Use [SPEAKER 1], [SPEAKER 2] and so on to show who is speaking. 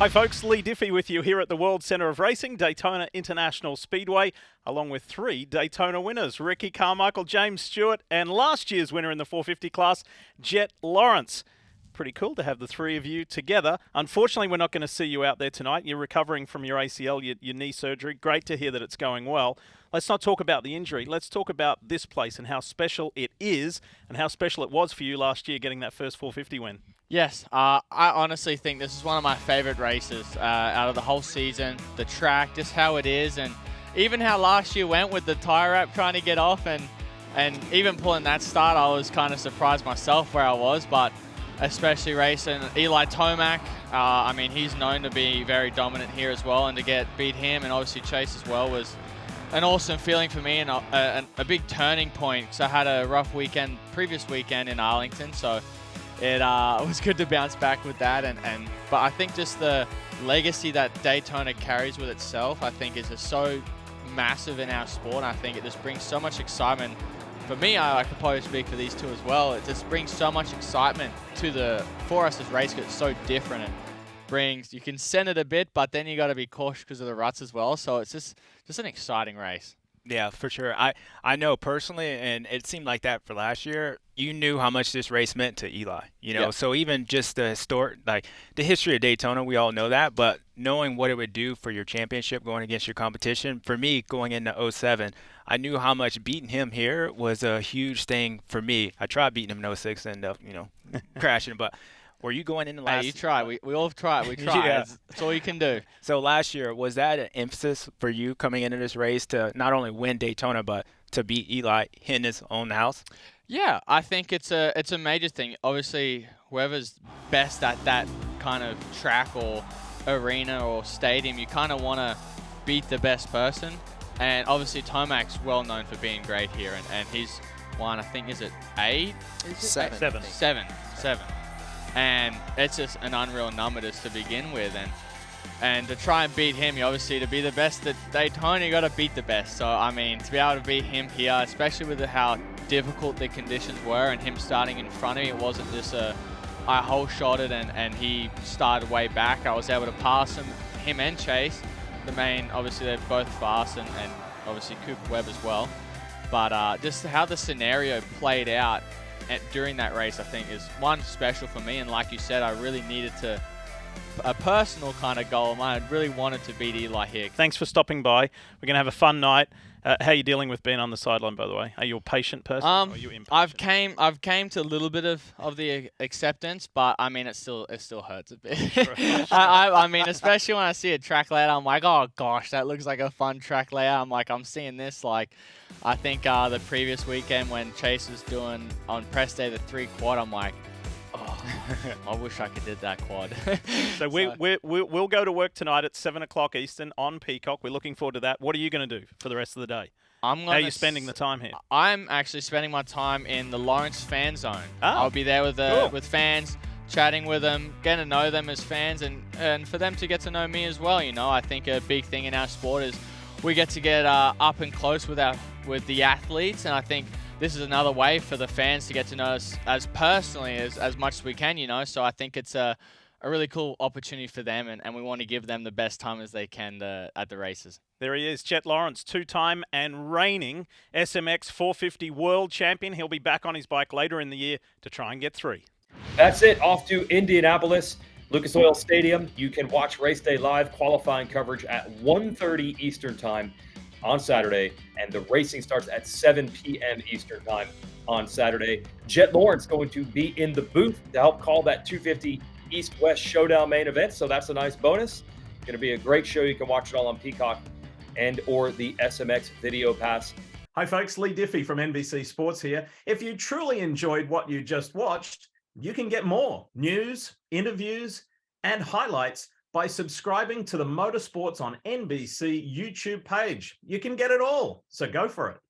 [SPEAKER 1] Hi folks, Lee Diffie with you here at the World Centre of Racing, Daytona International Speedway, along with 3 Daytona winners, Ricky Carmichael, James Stewart, and last year's winner in the 450 class, Jett Lawrence. Pretty cool to have the 3 of you together. Unfortunately, we're not going to see you out there tonight. You're recovering from your ACL, your knee surgery. Great to hear that it's going well. Let's not talk about the injury. Let's talk about this place and how special it is and how special it was for you last year getting that first 450 win.
[SPEAKER 2] Yes, I honestly think this is one of my favorite races out of the whole season. The track, just how it is, and even how last year went with the tire wrap trying to get off, and even pulling that start, I was kind of surprised myself where I was, but especially racing Eli Tomac. I mean, he's known to be very dominant here as well, and to beat him and obviously Chase as well was an awesome feeling for me and a big turning point, because I had a rough previous weekend in Arlington, so it was good to bounce back with that. But I think just the legacy that Daytona carries with itself, I think is just so massive in our sport. I think it just brings so much excitement. For me, I could probably speak for these two as well. It just brings so much excitement for us as race, because it's so different. You can send it a bit, but then you got to be cautious because of the ruts as well. So it's just an exciting race.
[SPEAKER 3] Yeah, for sure. I know personally, and it seemed like that for last year. You knew how much this race meant to Eli,
[SPEAKER 2] Yep.
[SPEAKER 3] So even just the history of Daytona, we all know that, but knowing what it would do for your championship going against your competition, for me going into '07, I knew how much beating him here was a huge thing for me. I tried beating him in '06 and crashing, but were you going into last?
[SPEAKER 2] Hey, you try. We all try. We try.
[SPEAKER 3] Yeah.
[SPEAKER 2] That's all you can do.
[SPEAKER 3] So last year, was that an emphasis for you coming into this race to not only win Daytona, but to beat Eli in his own house?
[SPEAKER 2] Yeah, I think it's a major thing. Obviously, whoever's best at that kind of track or arena or stadium, you kind of want to beat the best person. And obviously, Tomac's well known for being great here, and he's won, I think, is it 8? Is it?
[SPEAKER 1] 7.
[SPEAKER 2] Seven. And it's just an unreal number just to begin with, and to try and beat him, you obviously, to be the best at Daytona, you got to beat the best. So I mean, to be able to beat him here, especially with how difficult the conditions were, and him starting in front of me, it wasn't just I whole shotted and he started way back. I was able to pass him and Chase. Obviously they're both fast, and obviously Cooper Webb as well. But just how the scenario played out during that race, I think, is one special for me. And like you said, I really needed a personal kind of goal of mine. I really wanted to beat Eli here.
[SPEAKER 1] Thanks for stopping by. We're going to have a fun night. How are you dealing with being on the sideline, by the way? Are you a patient person or are you impatient?
[SPEAKER 2] I've came to a little bit of the acceptance, but I mean, it still hurts a bit. I mean, especially when I see a track layout, I'm like, oh gosh, that looks like a fun track layout. I'm seeing this, like, I think the previous weekend when Chase was doing on press day the 3/4, I'm like, oh, I wish I could did that quad.
[SPEAKER 1] So we'll go to work tonight at 7 o'clock Eastern on Peacock. We're looking forward to that. What are you going to do for the rest of the day? How are you spending the time here?
[SPEAKER 2] I'm actually spending my time in the Lawrence fan zone.
[SPEAKER 1] Oh,
[SPEAKER 2] I'll be there with
[SPEAKER 1] cool.
[SPEAKER 2] with fans, chatting with them, getting to know them as fans, and for them to get to know me as well. I think a big thing in our sport is we get to get up and close with the athletes, and I think this is another way for the fans to get to know us as personally as much as we can, So I think it's a really cool opportunity for them, and we want to give them the best time as they can at the races.
[SPEAKER 1] There he is, Jett Lawrence, 2-time and reigning SMX 450 world champion. He'll be back on his bike later in the year to try and get 3.
[SPEAKER 4] That's it. Off to Indianapolis, Lucas Oil Stadium. You can watch race day live, qualifying coverage at 1:30 Eastern time on Saturday, and the racing starts at 7 p.m. Eastern time on Saturday. Jett Lawrence going to be in the booth to help call that 250 East-West Showdown main event, so that's a nice bonus. Going to be a great show. You can watch it all on Peacock and or the SMX Video Pass.
[SPEAKER 1] Hi folks, Lee Diffie from NBC Sports here. If you truly enjoyed what you just watched, you can get more news, interviews, and highlights by subscribing to the Motorsports on NBC YouTube page. You can get it all, so go for it.